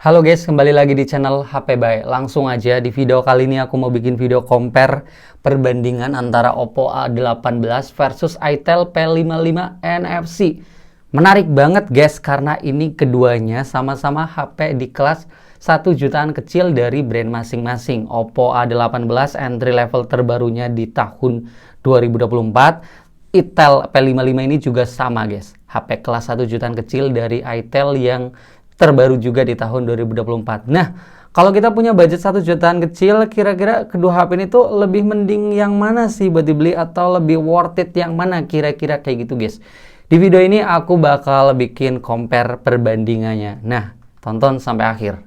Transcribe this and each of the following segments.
Halo guys, kembali lagi di channel HP Bay. Langsung aja di video kali ini aku mau bikin video compare perbandingan antara Oppo A18 versus Itel P55 NFC. Menarik banget guys, karena ini keduanya sama-sama HP di kelas 1 jutaan kecil dari brand masing-masing. Oppo A18 entry level terbarunya di tahun 2024. Itel P55 ini juga sama guys, HP kelas 1 jutaan kecil dari Itel yang terbaru juga di tahun 2024. Nah, kalau kita punya budget 1 jutaan kecil, kira-kira kedua HP ini tuh lebih mending yang mana sih buat dibeli atau lebih worth it yang mana kira-kira kayak gitu guys. Di video ini aku bakal bikin compare perbandingannya. Nah, tonton sampai akhir.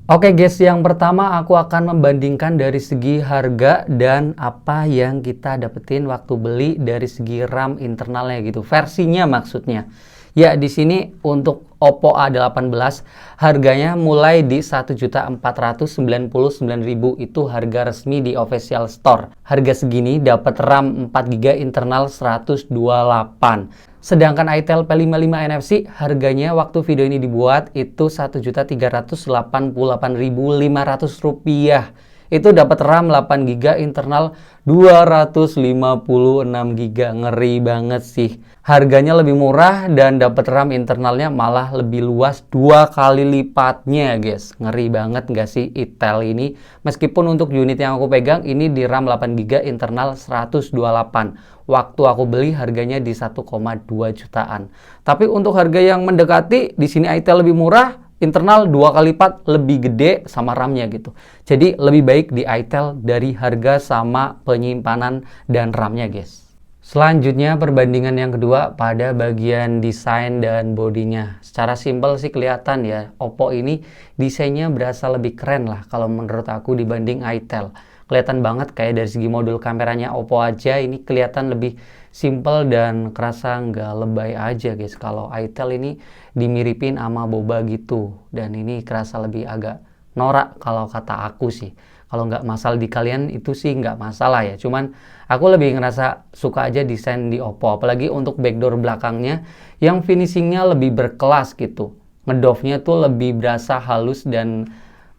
Oke guys, yang pertama aku akan membandingkan dari segi harga dan apa yang kita dapetin waktu beli dari segi RAM internalnya gitu. Versinya maksudnya. Ya, di sini untuk Oppo A18 harganya mulai di 1.499.000, itu harga resmi di official store. Harga segini dapat RAM 4GB internal 128. Sedangkan Itel P55 NFC harganya waktu video ini dibuat itu Rp1.388.500. Itu dapat RAM 8GB internal 256GB. Ngeri banget sih. Harganya lebih murah dan dapat RAM internalnya malah lebih luas 2 kali lipatnya guys. Ngeri banget nggak sih Itel ini? Meskipun untuk unit yang aku pegang ini di RAM 8GB internal 128. Waktu aku beli harganya di 1,2 jutaan. Tapi untuk harga yang mendekati di sini Itel lebih murah, internal 2 kali lipat lebih gede sama RAM-nya gitu. Jadi lebih baik di Itel dari harga sama penyimpanan dan RAM-nya guys. Selanjutnya perbandingan yang kedua pada bagian desain dan bodinya. Secara simpel sih kelihatan ya, Oppo ini desainnya berasa lebih keren lah kalau menurut aku dibanding Itel. Kelihatan banget kayak dari segi modul kameranya Oppo aja ini kelihatan lebih simple dan kerasa nggak lebay aja guys. Kalau Itel ini dimiripin sama boba gitu, dan ini kerasa lebih agak norak kalau kata aku sih. Kalau nggak masalah di kalian itu sih nggak masalah ya, cuman aku lebih ngerasa suka aja desain di Oppo, apalagi untuk backdoor belakangnya yang finishingnya lebih berkelas gitu. Ngedove-nya tuh lebih berasa halus dan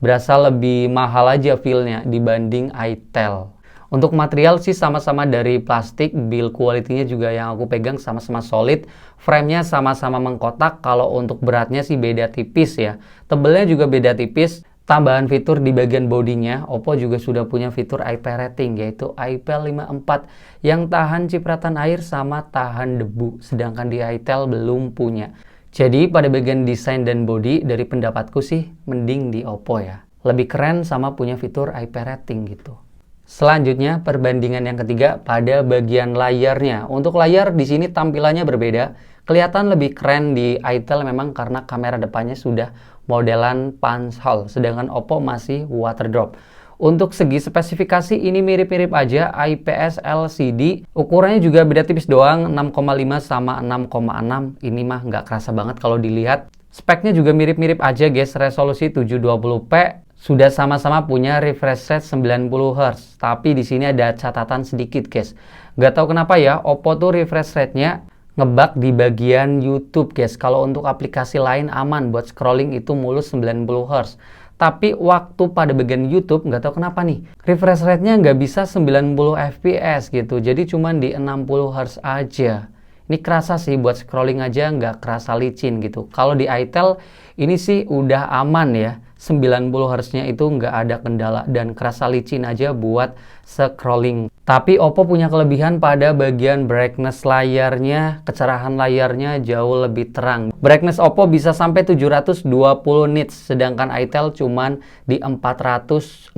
berasa lebih mahal aja feel-nya dibanding Itel. Untuk material sih sama-sama dari plastik, build quality-nya juga yang aku pegang sama-sama solid, frame-nya sama-sama mengkotak. Kalau untuk beratnya sih beda tipis ya, tebelnya juga beda tipis. Tambahan fitur di bagian bodinya, Oppo juga sudah punya fitur IP rating yaitu IP54 yang tahan cipratan air sama tahan debu, sedangkan di Itel belum punya. Jadi pada bagian desain dan body dari pendapatku sih mending di Oppo ya. Lebih keren sama punya fitur IP rating gitu. Selanjutnya perbandingan yang ketiga pada bagian layarnya. Untuk layar di sini tampilannya berbeda. Kelihatan lebih keren di Itel memang karena kamera depannya sudah modelan punch hole, sedangkan Oppo masih water drop. Untuk segi spesifikasi ini mirip-mirip aja, IPS LCD, ukurannya juga beda tipis doang, 6,5 sama 6,6. Ini mah nggak kerasa banget kalau dilihat. Speknya juga mirip-mirip aja guys, resolusi 720p, sudah sama-sama punya refresh rate 90Hz. Tapi di sini ada catatan sedikit guys. Nggak tahu kenapa ya, Oppo tuh refresh rate-nya ngebug di bagian YouTube guys. Kalau untuk aplikasi lain aman, buat scrolling itu mulus 90Hz. Tapi waktu pada bagian YouTube nggak tahu kenapa nih, refresh rate-nya nggak bisa 90 fps gitu. Jadi cuma di 60 Hz aja. Ini kerasa sih buat scrolling aja nggak kerasa licin gitu. Kalau di Itel ini sih udah aman ya. 90 Hz-nya itu nggak ada kendala dan kerasa licin aja buat scrolling. Tapi Oppo punya kelebihan pada bagian brightness layarnya, kecerahan layarnya jauh lebih terang. Brightness Oppo bisa sampai 720 nits, sedangkan Itel cuman di 440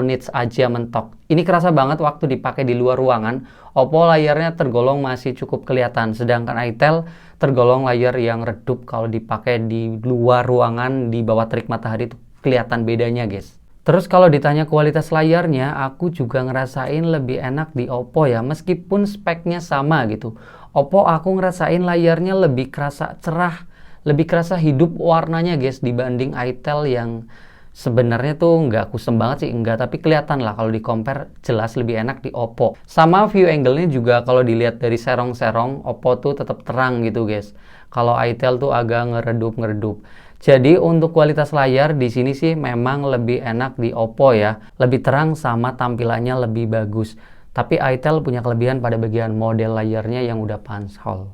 nits aja mentok. Ini kerasa banget waktu dipakai di luar ruangan. Oppo layarnya tergolong masih cukup kelihatan, sedangkan Itel tergolong layar yang redup kalau dipakai di luar ruangan di bawah terik matahari itu kelihatan bedanya guys. Terus kalau ditanya kualitas layarnya, aku juga ngerasain lebih enak di Oppo ya, meskipun speknya sama gitu. Oppo aku ngerasain layarnya lebih kerasa cerah, lebih kerasa hidup warnanya guys dibanding Itel yang sebenarnya tuh nggak kusem banget sih, enggak, tapi kelihatan lah kalau di compare jelas lebih enak di Oppo. Sama view angle-nya juga kalau dilihat dari serong-serong, Oppo tuh tetap terang gitu guys. Kalau Itel tuh agak ngeredup-ngeredup. Jadi untuk kualitas layar di sini sih memang lebih enak di Oppo ya, lebih terang sama tampilannya lebih bagus. Tapi Itel punya kelebihan pada bagian model layarnya yang udah punch-hole.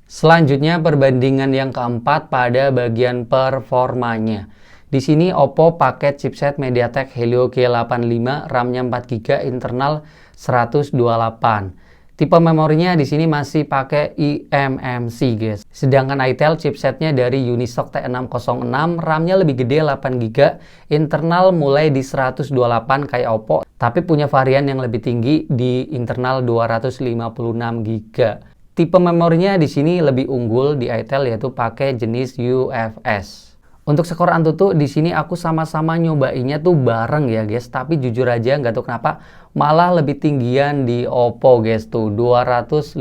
Selanjutnya perbandingan yang keempat pada bagian performanya. Di sini Oppo pakai chipset MediaTek Helio G85, RAM-nya 4GB, internal 128. Tipe memorinya di sini masih pakai eMMC, guys. Sedangkan Itel chipsetnya dari Unisoc T606, RAM-nya lebih gede 8GB, internal mulai di 128 kayak Oppo, tapi punya varian yang lebih tinggi di internal 256GB. Tipe memorinya di sini lebih unggul di Itel yaitu pakai jenis UFS. Untuk skor Antutu di sini aku sama-sama nyobainnya tuh bareng ya guys, tapi jujur aja nggak tahu kenapa malah lebih tinggian di Oppo guys tuh 250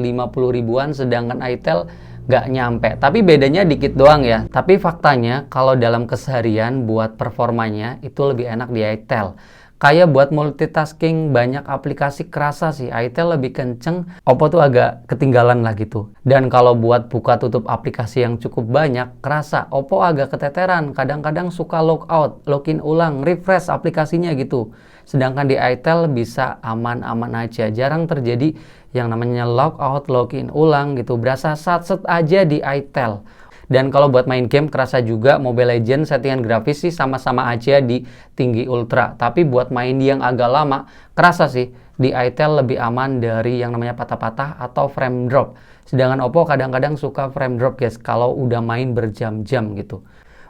ribuan, sedangkan Itel nggak nyampe. Tapi bedanya dikit doang ya. Tapi faktanya kalau dalam keseharian buat performanya itu lebih enak di Itel. Kayak buat multitasking banyak aplikasi kerasa sih Itel lebih kenceng, Oppo tuh agak ketinggalan lah gitu. Dan kalau buat buka tutup aplikasi yang cukup banyak, kerasa Oppo agak keteteran, kadang-kadang suka logout, login ulang, refresh aplikasinya gitu. Sedangkan di Itel bisa aman-aman aja, jarang terjadi yang namanya logout, login ulang gitu, berasa satset aja di Itel. Dan kalau buat main game kerasa juga Mobile Legends settingan grafis sih sama-sama aja di tinggi ultra. Tapi buat main yang agak lama kerasa sih di Itel lebih aman dari yang namanya patah-patah atau frame drop. Sedangkan Oppo kadang-kadang suka frame drop guys kalau udah main berjam-jam gitu.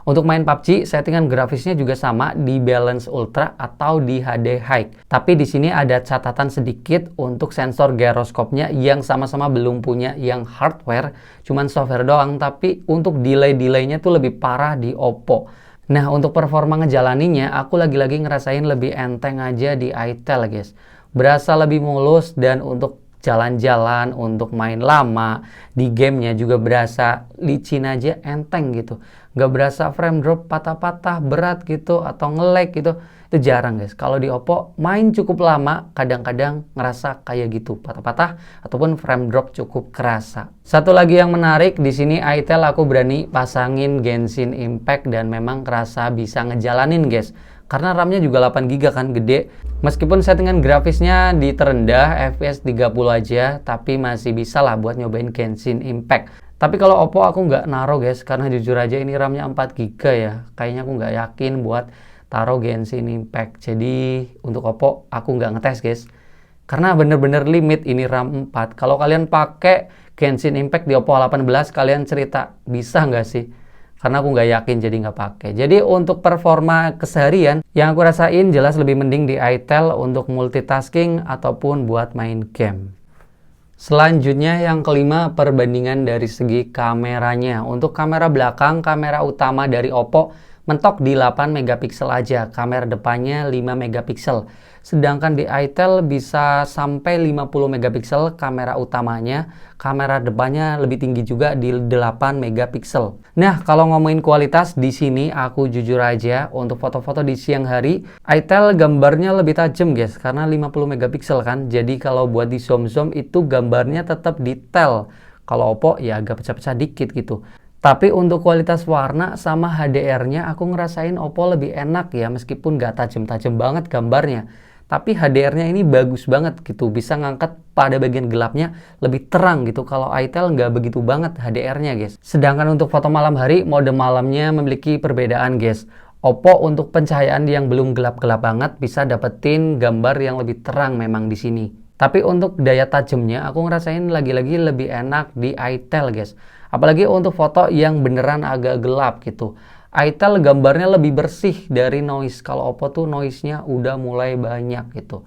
Untuk main PUBG, settingan grafisnya juga sama di balance ultra atau di HD high. Tapi di sini ada catatan sedikit untuk sensor gyroskopnya yang sama-sama belum punya yang hardware, cuman software doang. Tapi untuk delay-delaynya tuh lebih parah di Oppo. Nah, untuk performa ngejalaninya, aku lagi-lagi ngerasain lebih enteng aja di Itel guys. Berasa lebih mulus dan untuk jalan-jalan, untuk main lama, di gamenya juga berasa licin aja, enteng gitu. Nggak berasa frame drop patah-patah, berat gitu, atau nge-lag gitu. Itu jarang guys. Kalau di Oppo, main cukup lama, kadang-kadang ngerasa kayak gitu, patah-patah, ataupun frame drop cukup kerasa. Satu lagi yang menarik, di sini Itel aku berani pasangin Genshin Impact dan memang kerasa bisa ngejalanin guys. Karena RAM-nya juga 8GB kan, gede. Meskipun settingan grafisnya di terendah, FPS 30 aja, tapi masih bisa lah buat nyobain Genshin Impact. Tapi kalau Oppo aku nggak naruh guys, karena jujur aja ini RAM-nya 4GB ya. Kayaknya aku nggak yakin buat taruh Genshin Impact. Jadi untuk Oppo aku nggak ngetes guys. Karena bener-bener limit ini RAM 4. Kalau kalian pakai Genshin Impact di Oppo A18, kalian cerita bisa nggak sih? Karena aku nggak yakin jadi nggak pakai. Jadi untuk performa keseharian yang aku rasain jelas lebih mending di Itel untuk multitasking ataupun buat main game. Selanjutnya yang kelima, perbandingan dari segi kameranya. Untuk kamera belakang, kamera utama dari Oppo mentok di 8 megapiksel aja, kamera depannya 5 megapiksel. Sedangkan di Itel bisa sampai 50 megapiksel kamera utamanya, kamera depannya lebih tinggi juga di 8 megapiksel. Nah, kalau ngomongin kualitas di sini aku jujur aja untuk foto-foto di siang hari, Itel gambarnya lebih tajam guys karena 50 megapiksel kan. Jadi kalau buat di zoom itu gambarnya tetap detail. Kalau Oppo ya agak pecah-pecah dikit gitu. Tapi untuk kualitas warna sama HDR-nya aku ngerasain Oppo lebih enak ya, meskipun gak tajam-tajam banget gambarnya. Tapi HDR-nya ini bagus banget gitu, bisa ngangkat pada bagian gelapnya lebih terang gitu. Kalau Itel nggak begitu banget HDR-nya guys. Sedangkan untuk foto malam hari, mode malamnya memiliki perbedaan guys. Oppo untuk pencahayaan yang belum gelap-gelap banget bisa dapetin gambar yang lebih terang memang di sini. Tapi untuk daya tajamnya aku ngerasain lagi-lagi lebih enak di Itel guys. Apalagi untuk foto yang beneran agak gelap gitu. Itel gambarnya lebih bersih dari noise. Kalau Oppo tuh noise-nya udah mulai banyak gitu.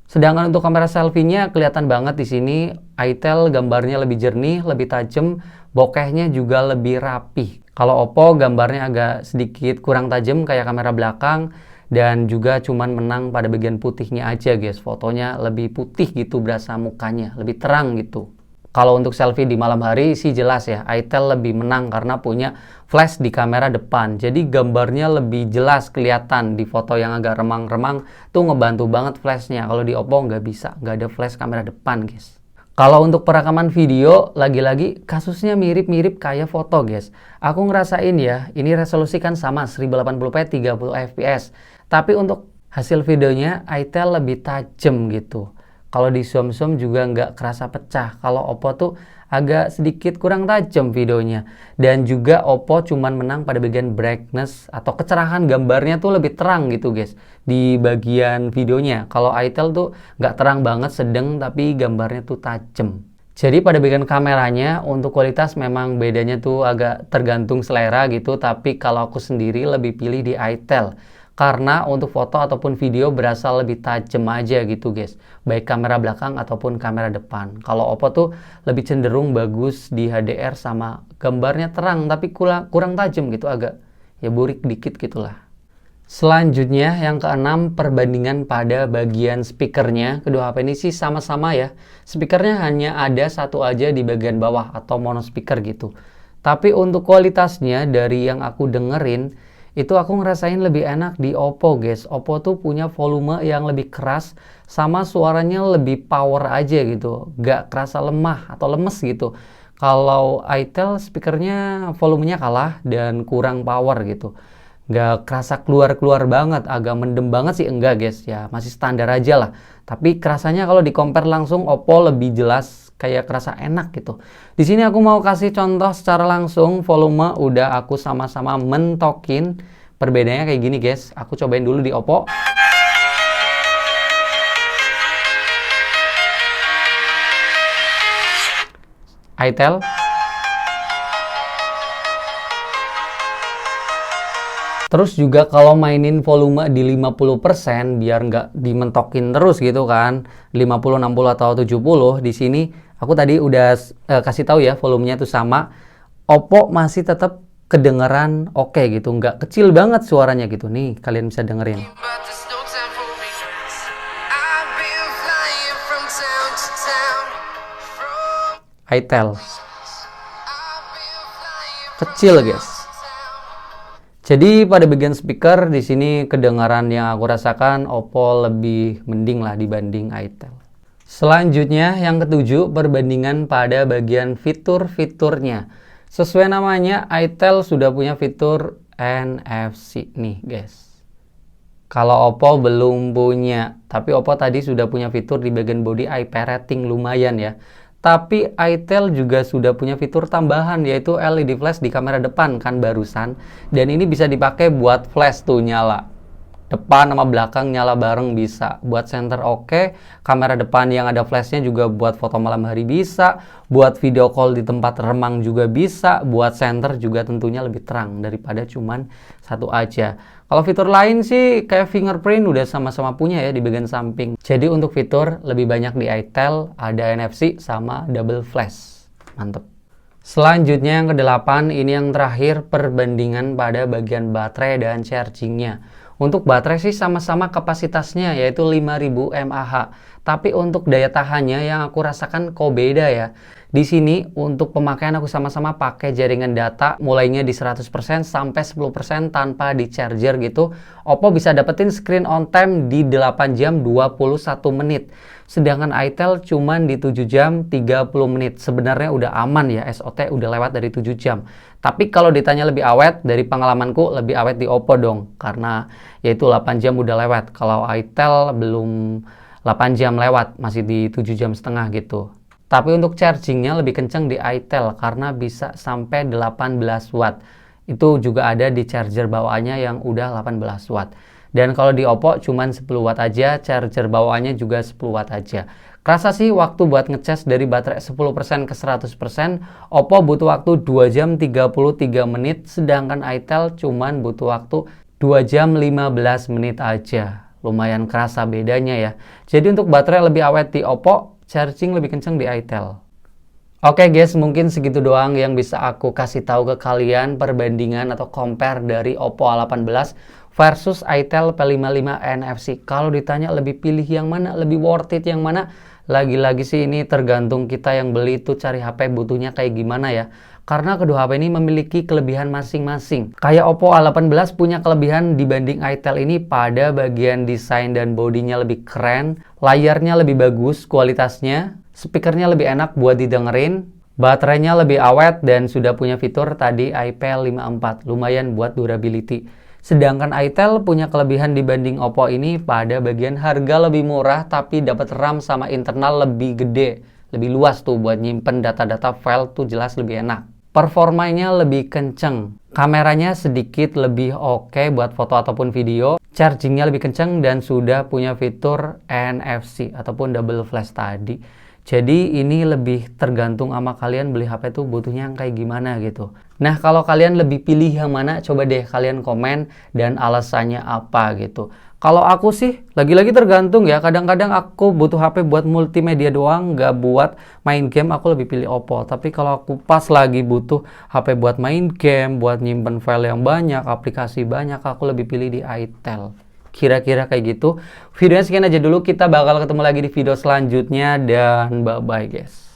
Sedangkan untuk kamera selfie-nya kelihatan banget di sini. Itel gambarnya lebih jernih, lebih tajam, bokehnya juga lebih rapih. Kalau Oppo gambarnya agak sedikit kurang tajam kayak kamera belakang dan juga cuman menang pada bagian putihnya aja guys. Fotonya lebih putih gitu berasa mukanya, lebih terang gitu. Kalau untuk selfie di malam hari sih jelas ya, Itel lebih menang karena punya flash di kamera depan. Jadi gambarnya lebih jelas kelihatan di foto yang agak remang-remang tuh ngebantu banget flashnya. Kalau di Oppo nggak bisa, nggak ada flash kamera depan guys. Kalau untuk perekaman video, lagi-lagi kasusnya mirip-mirip kayak foto guys. Aku ngerasain ya, ini resolusi kan sama 1080p 30 fps. Tapi untuk hasil videonya, itel lebih tajam gitu. Kalau di zoom-zoom juga nggak kerasa pecah. Kalau Oppo tuh agak sedikit kurang tajam videonya. Dan juga Oppo cuman menang pada bagian brightness atau kecerahan gambarnya tuh lebih terang gitu guys. Di bagian videonya. Kalau itel tuh nggak terang banget, sedang tapi gambarnya tuh tajam. Jadi pada bagian kameranya untuk kualitas memang bedanya tuh agak tergantung selera gitu. Tapi kalau aku sendiri lebih pilih di itel. Karena untuk foto ataupun video berasa lebih tajam aja gitu guys. Baik kamera belakang ataupun kamera depan. Kalau Oppo tuh lebih cenderung bagus di HDR sama gambarnya terang tapi kurang tajam gitu, agak ya burik dikit gitulah. Selanjutnya yang keenam, perbandingan pada bagian speakernya. Kedua HP ini sih sama-sama ya. Speakernya hanya ada satu aja di bagian bawah atau mono speaker gitu. Tapi untuk kualitasnya dari yang aku dengerin, itu aku ngerasain lebih enak di Oppo guys. Oppo tuh punya volume yang lebih keras sama suaranya lebih power aja gitu, gak kerasa lemah atau lemes gitu. Kalau itel speakernya volumenya kalah dan kurang power gitu, gak kerasa keluar-keluar banget, agak mendem banget sih enggak guys, ya masih standar aja lah. Tapi kerasanya kalau di compare langsung Oppo lebih jelas, kayak kerasa enak gitu. Di sini aku mau kasih contoh secara langsung, volume udah aku sama-sama mentokin. Perbedaannya kayak gini guys. Aku cobain dulu di Oppo. itel. Terus juga kalau mainin volume di 50% biar nggak dimentokin terus gitu kan. 50, 60 atau 70 di sini aku tadi udah kasih tahu ya volumenya tuh sama. Oppo masih tetap kedengeran oke gitu, nggak kecil banget suaranya gitu. Nih kalian bisa dengerin. itel. Kecil guys. Jadi pada bagian speaker di sini kedengaran yang aku rasakan Oppo lebih mending lah dibanding itel. Selanjutnya yang ketujuh, perbandingan pada bagian fitur-fiturnya. Sesuai namanya, itel sudah punya fitur NFC nih guys. Kalau Oppo belum punya, tapi Oppo tadi sudah punya fitur di bagian body IP rating lumayan ya. Tapi itel juga sudah punya fitur tambahan yaitu LED flash di kamera depan kan barusan. Dan ini bisa dipakai buat flash tuh nyala. Depan sama belakang nyala bareng bisa. Buat center oke. Kamera depan yang ada flashnya juga buat foto malam hari bisa. Buat video call di tempat remang juga bisa. Buat center juga tentunya lebih terang daripada cuman satu aja. Kalau fitur lain sih kayak fingerprint udah sama-sama punya ya di bagian samping. Jadi untuk fitur lebih banyak di itel, ada NFC sama double flash. Mantep. Selanjutnya yang ke-8, ini yang terakhir, perbandingan pada bagian baterai dan chargingnya. Untuk baterai sih sama-sama kapasitasnya yaitu 5000 mAh. Tapi untuk daya tahannya yang aku rasakan kok beda ya. Di sini untuk pemakaian aku sama-sama pakai jaringan data mulainya di 100% sampai 10% tanpa di charger gitu. Oppo bisa dapetin screen on time di 8 jam 21 menit. Sedangkan itel cuman di 7 jam 30 menit. Sebenarnya udah aman ya, SOT udah lewat dari 7 jam. Tapi kalau ditanya lebih awet, dari pengalamanku lebih awet di Oppo dong. Karena yaitu 8 jam udah lewat. Kalau itel belum 8 jam lewat, masih di 7 jam setengah gitu. Tapi untuk chargingnya lebih kenceng di itel karena bisa sampai 18 watt. Itu juga ada di charger bawaannya yang udah 18 watt. Dan kalau di Oppo cuman 10 watt aja, charger bawaannya juga 10 watt aja. Kerasa sih waktu buat ngecas dari baterai 10% ke 100%, Oppo butuh waktu 2 jam 33 menit, sedangkan itel cuman butuh waktu 2 jam 15 menit aja. Lumayan kerasa bedanya ya. Jadi untuk baterai lebih awet di Oppo, charging lebih kenceng di itel. Oke guys, mungkin segitu doang yang bisa aku kasih tahu ke kalian perbandingan atau compare dari Oppo A18 versus itel P55 NFC. Kalau ditanya lebih pilih yang mana, lebih worth it yang mana, lagi-lagi sih ini tergantung kita yang beli itu cari HP butuhnya kayak gimana ya. Karena kedua HP ini memiliki kelebihan masing-masing. Kayak Oppo A18 punya kelebihan dibanding itel ini pada bagian desain dan bodinya lebih keren, layarnya lebih bagus kualitasnya, Speakernya lebih enak buat didengerin, baterainya lebih awet, dan sudah punya fitur tadi IP54, lumayan buat durability. Sedangkan Itel punya kelebihan dibanding Oppo ini pada bagian harga lebih murah tapi dapat RAM sama internal lebih gede, lebih luas tuh buat nyimpen data-data file tuh jelas lebih enak. Performanya lebih kenceng, kameranya sedikit lebih oke buat foto ataupun video, chargingnya lebih kenceng, dan sudah punya fitur NFC ataupun double flash tadi. Jadi ini lebih tergantung sama kalian beli HP tuh butuhnya yang kayak gimana gitu. Nah, kalau kalian lebih pilih yang mana, coba deh kalian komen dan alasannya apa gitu. Kalau aku sih, lagi-lagi tergantung ya. Kadang-kadang aku butuh HP buat multimedia doang, nggak buat main game, aku lebih pilih Oppo. Tapi kalau aku pas lagi butuh HP buat main game, buat nyimpen file yang banyak, aplikasi banyak, aku lebih pilih di Itel. Kira-kira kayak gitu. Videonya sekian aja dulu, kita bakal ketemu lagi di video selanjutnya, dan bye-bye guys.